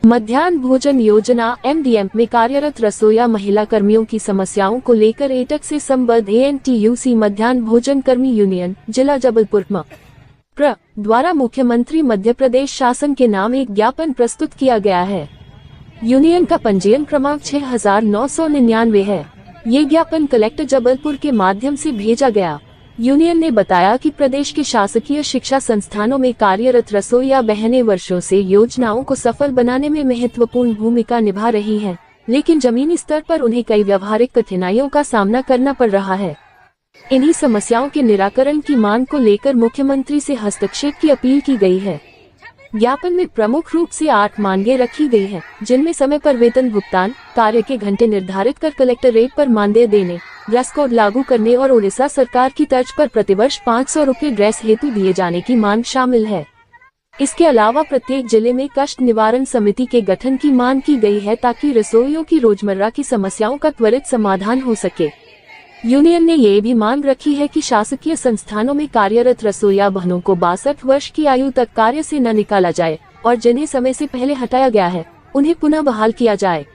मध्याह्न भोजन योजना MDM में कार्यरत रसोइया महिला कर्मियों की समस्याओं को लेकर एटक से संबद्ध ANTUC मध्याह्न भोजन कर्मी यूनियन जिला जबलपुर द्वारा मुख्यमंत्री मध्य प्रदेश शासन के नाम एक ज्ञापन प्रस्तुत किया गया है। यूनियन का पंजीयन क्रमांक 6999 है। ये ज्ञापन कलेक्टर जबलपुर के माध्यम से भेजा गया। यूनियन ने बताया कि प्रदेश के शासकीय शिक्षा संस्थानों में कार्यरत रसोइया बहनें वर्षों से योजनाओं को सफल बनाने में महत्वपूर्ण भूमिका निभा रही हैं, लेकिन जमीनी स्तर पर उन्हें कई व्यावहारिक कठिनाइयों का सामना करना पड़ रहा है। इन्हीं समस्याओं के निराकरण की मांग को लेकर मुख्यमंत्री से हस्तक्षेप की अपील की गई है। ज्ञापन में प्रमुख रूप से 8 मांगे रखी गई हैं, जिनमें समय पर वेतन भुगतान, कार्य के घंटे निर्धारित कर कलेक्टर रेट पर मानदेय देने, ड्रेस कोड लागू करने और उड़ीसा सरकार की तर्ज पर प्रतिवर्ष 500 रुपये ड्रेस हेतु दिए जाने की मांग शामिल है। इसके अलावा प्रत्येक जिले में कष्ट निवारण समिति के गठन की मांग की गई है, ताकि रसोइयों की रोजमर्रा की समस्याओं का त्वरित समाधान हो सके। यूनियन ने ये भी मांग रखी है कि शासकीय संस्थानों में कार्यरत रसोइया बहनों को 62 वर्ष की आयु तक कार्य से न निकाला जाए और जिन्हें समय से पहले हटाया गया है उन्हें पुनः बहाल किया जाए।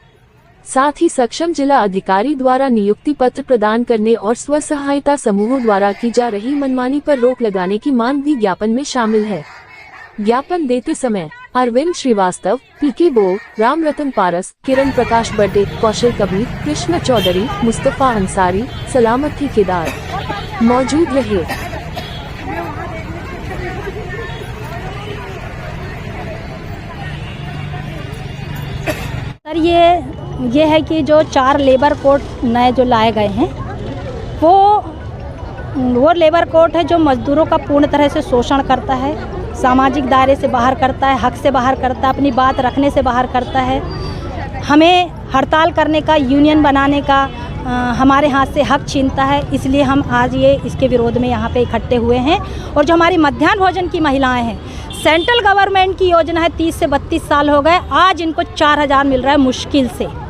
साथ ही सक्षम जिला अधिकारी द्वारा नियुक्ति पत्र प्रदान करने और स्व सहायता समूहों द्वारा की जा रही मनमानी पर रोक लगाने की मांग भी ज्ञापन में शामिल है। ज्ञापन देते समय अरविंद श्रीवास्तव, PK बोल, राम रतन पारस, किरण प्रकाश बर्डे, कौशल कबीर, कृष्ण चौधरी, मुस्तफा अंसारी, सलामत ठेकेदार मौजूद रहे। सर ये है कि जो 4 लेबर कोड नए जो लाए गए हैं वो लेबर कोड है जो मजदूरों का पूर्ण तरह से शोषण करता है, सामाजिक दायरे से बाहर करता है, हक से बाहर करता है, अपनी बात रखने से बाहर करता है। हमें हड़ताल करने का, यूनियन बनाने का हमारे हाथ से हक छीनता है। इसलिए हम आज इसके विरोध में यहाँ पे इकट्ठे हुए हैं। और जो हमारी मध्याह्न भोजन की महिलाएं हैं, सेंट्रल गवर्नमेंट की योजना है, 30 से 32 साल हो गए, आज इनको 4000 मिल रहा है मुश्किल से।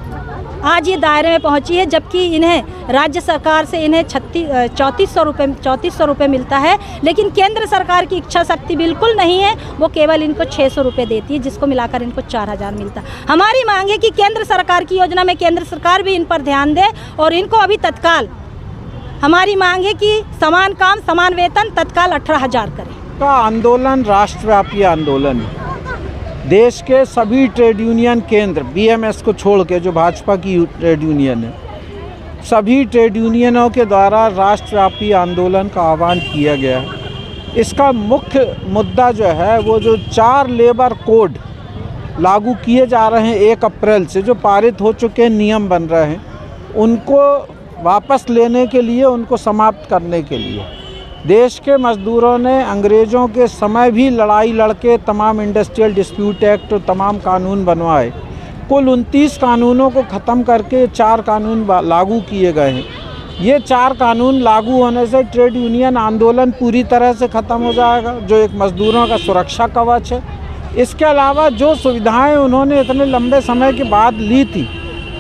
आज ये दायरे में पहुंची है, जबकि इन्हें राज्य सरकार से इन्हें 3400 रुपये मिलता है, लेकिन केंद्र सरकार की इच्छा शक्ति बिल्कुल नहीं है, वो केवल इनको 600 रुपये देती है, जिसको मिलाकर इनको 4000 मिलता है। हमारी मांग है कि केंद्र सरकार की योजना में केंद्र सरकार भी इन पर ध्यान दे और इनको अभी तत्काल, हमारी मांग है कि समान काम समान वेतन तत्काल 18000 करें। का आंदोलन राष्ट्रव्यापी आंदोलन है। देश के सभी ट्रेड यूनियन केंद्र, BMS को छोड़ के जो भाजपा की ट्रेड यूनियन है, सभी ट्रेड यूनियनों के द्वारा राष्ट्रव्यापी आंदोलन का आह्वान किया गया है। इसका मुख्य मुद्दा जो है वो जो 4 लेबर कोड लागू किए जा रहे हैं 1 अप्रैल से, जो पारित हो चुके नियम बन रहे हैं, उनको वापस लेने के लिए, उनको समाप्त करने के लिए देश के मजदूरों ने अंग्रेज़ों के समय भी लड़ाई लड़के तमाम इंडस्ट्रियल डिस्प्यूट एक्ट और तमाम कानून बनवाए। कुल 29 कानूनों को ख़त्म करके 4 कानून लागू किए गए हैं। ये 4 कानून लागू होने से ट्रेड यूनियन आंदोलन पूरी तरह से ख़त्म हो जाएगा, जो एक मज़दूरों का सुरक्षा कवच है। इसके अलावा जो सुविधाएं उन्होंने इतने लंबे समय के बाद ली थी,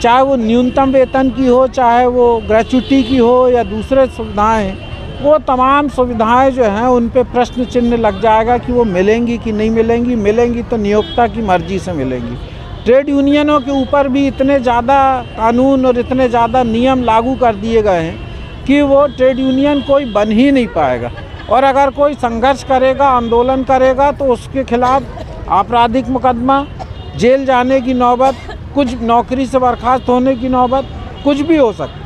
चाहे वो न्यूनतम वेतन की हो, चाहे वो ग्रेच्युटी की हो या दूसरे सुविधाएँ, वो तमाम सुविधाएं जो हैं उन पे प्रश्न चिन्ह लग जाएगा कि वो मिलेंगी कि नहीं मिलेंगी। मिलेंगी तो नियोक्ता की मर्जी से मिलेंगी। ट्रेड यूनियनों के ऊपर भी इतने ज़्यादा कानून और इतने ज़्यादा नियम लागू कर दिए गए हैं कि वो ट्रेड यूनियन कोई बन ही नहीं पाएगा। और अगर कोई संघर्ष करेगा, आंदोलन करेगा, तो उसके खिलाफ आपराधिक मुकदमा, जेल जाने की नौबत, कुछ नौकरी से बर्खास्त होने की नौबत, कुछ भी हो सकती है।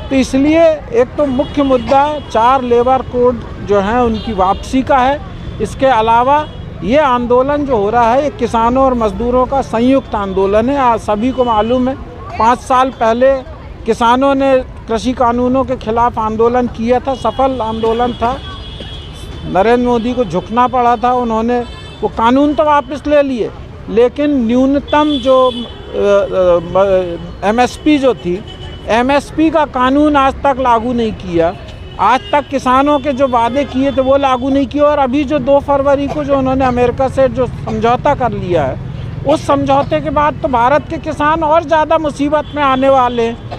तो इसलिए एक तो मुख्य मुद्दा 4 लेबर कोड जो हैं उनकी वापसी का है। इसके अलावा ये आंदोलन जो हो रहा है, ये किसानों और मज़दूरों का संयुक्त आंदोलन है। आज सभी को मालूम है, 5 साल पहले किसानों ने कृषि कानूनों के खिलाफ आंदोलन किया था, सफल आंदोलन था। नरेंद्र मोदी को झुकना पड़ा था, उन्होंने वो कानून तो वापस ले लिए, लेकिन न्यूनतम जो MSP जो थी, MSP का कानून आज तक लागू नहीं किया। आज तक किसानों के जो वादे किए थे वो लागू नहीं किए। और अभी जो 2 फरवरी को जो उन्होंने अमेरिका से जो समझौता कर लिया है, उस समझौते के बाद तो भारत के किसान और ज़्यादा मुसीबत में आने वाले हैं।